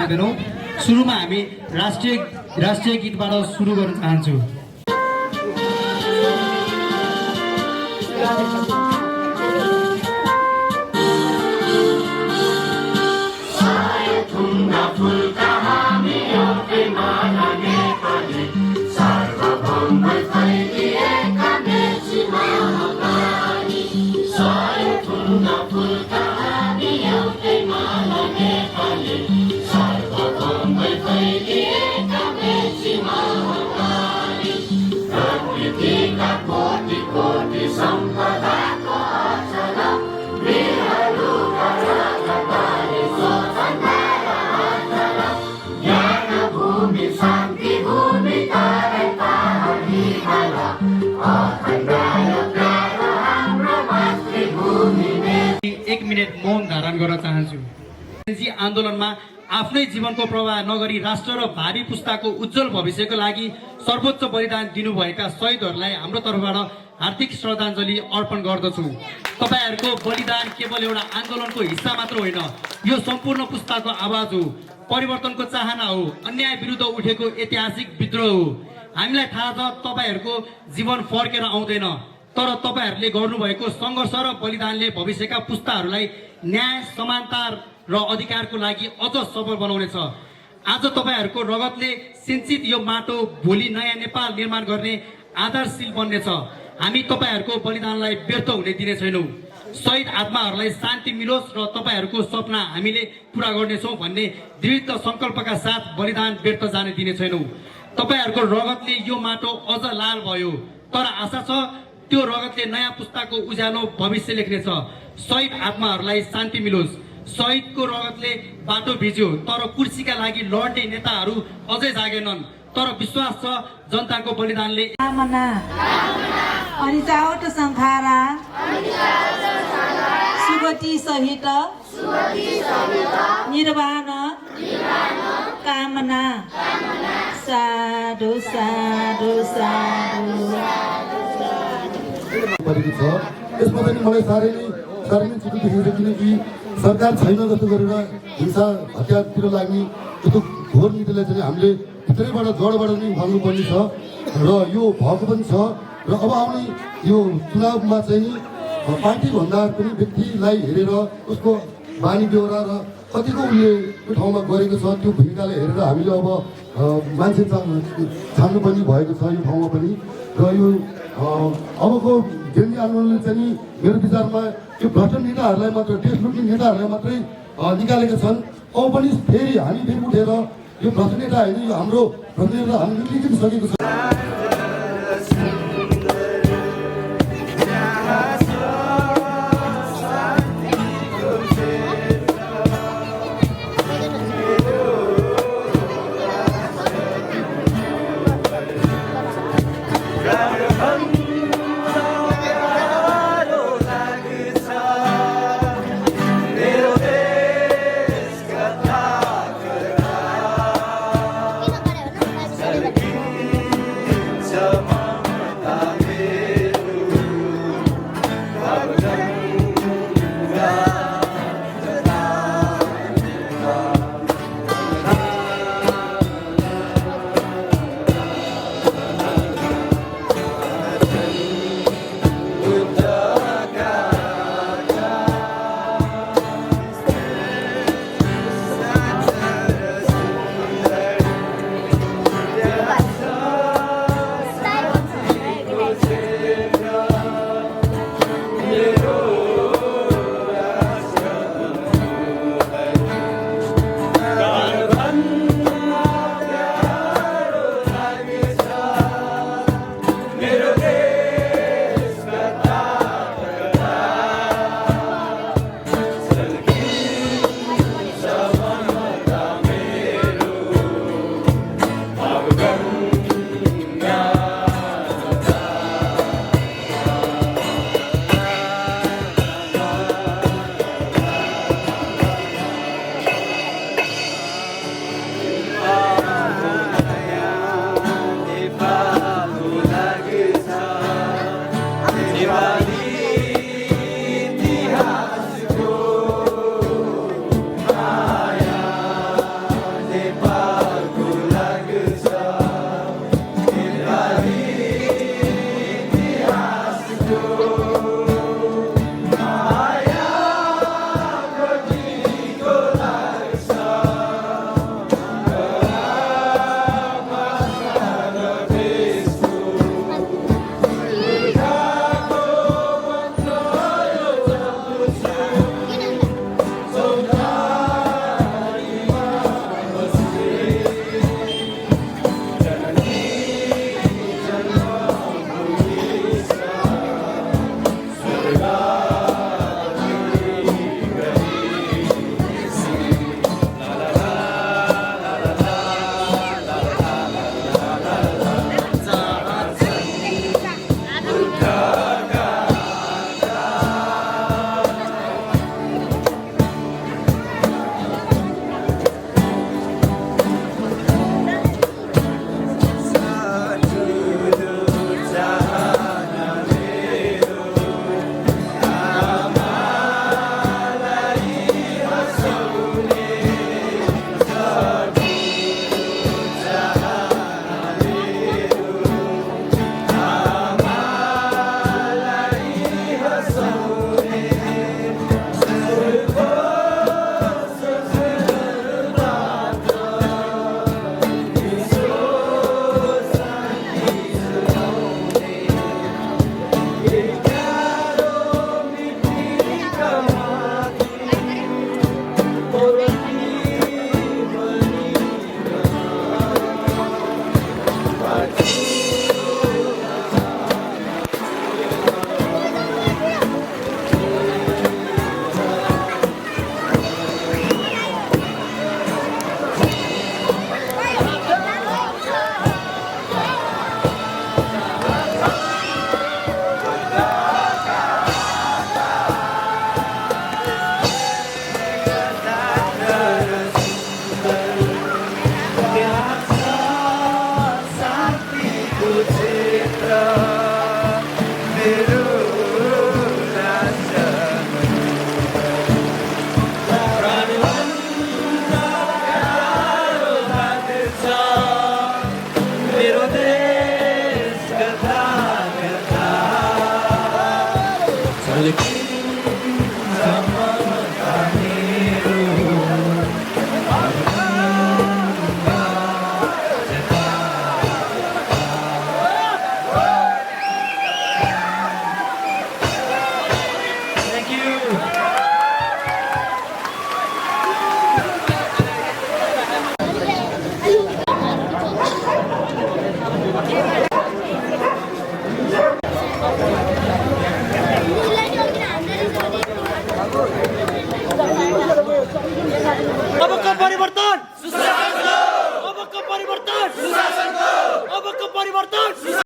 सक्दैनौँ। सुरुमा हामी राष्ट्रिय गीतबाट सुरु गर्न चाहन्छु। एक मिनट मौन धारण गर्न चाहन्छु। आन्दोलनमा आफ्नै जीवनको प्रवाह नगरी राष्ट्र र भावी पुस्ताको उज्जवल भविष्यको लागि सर्वोच्च बलिदान दिनुभएका शहीदहरूलाई हाम्रो तर्फबाट हार्दिक श्रद्धाञ्जली अर्पण गर्दछु। तपाईहरूको बलिदान केवल एउटा आन्दोलनको हिस्सा मात्र होइन, यो सम्पूर्ण पुस्ताको आवाज हो, परिवर्तनको चाहना हो, अन्याय विरुद्ध उठेको ऐतिहासिक विद्रोह हो। हामीलाई थाहा छ तपाईहरूको जीवन फर्केर आउँदैन, तर तपाईहरूले गर्नुभएको सङ्घर्ष र बलिदानले भविष्यका पुस्ताहरूलाई न्याय, समानता र अधिकारको लागि अझ सबल बनाउनेछ। आज तपाईहरूको रगतले सिन्चित यो माटो भोलि नयाँ नेपाल निर्माण गर्ने आधारशील बन्नेछ। हामी तपाईहरूको बलिदानलाई व्यर्थ हुने दिने छैनौँ। शहीद आत्माहरूलाई शान्ति मिलोस् र तपाईहरूको सपना हामीले पुरा गर्नेछौँ भन्ने दृढ सङ्कल्पका साथ बलिदान व्यर्थ जाने दिने छैनौँ। तपाईहरूको रगतले यो माटो अझ लाल भयो, तर आशा छ त्यो रगतले नयाँ पुस्ताको उज्यालो भविष्य लेख्नेछ। शहीद आत्माहरूलाई शान्ति मिलोस्। शहीदको रगतले बाटो भिज्यो, तर कुर्सीका लागि लड्ने नेताहरू अझै जागेनन्, तर विश्वास छ जनताको बलिदानले अनिचावट संखारा सुगति सहित निर्वाण कामना। साधु साधु साधु। यसमा पनि मलाई साह्रै नै चित्त देखिन्छ, किनकि सरकार छैन जस्तो गरेर हिंसा हत्यातिर लाग्ने यस्तो घोर नीतिलाई चाहिँ हामीले भित्रैबाट जडबाट नै भाग्नुपर्ने छ र यो भएको पनि छ। र अब आउने यो चुनावमा चाहिँ पार्टीभन्दा पनि व्यक्तिलाई हेरेर उसको बानी बेहोरा र कतिको उसले त्यो ठाउँमा गरेको छ त्यो भूमिकालाई हेरेर हामीले अब मान्छे छान्नुपर्ने भएको छ यो ठाउँमा पनि। र यो अबको जनता आन्दोलनले चाहिँ मेरो विचारमा यो भ्रष्ट नेताहरूलाई मात्र, देश लुट्ने नेताहरूलाई मात्रै निकालेका छन्। अब पनि फेरि हामी उठेर यो भ्रष्ट नेता होइन, यो हाम्रो भ्रष्ट नेता हामीले निकालिसकेको छ।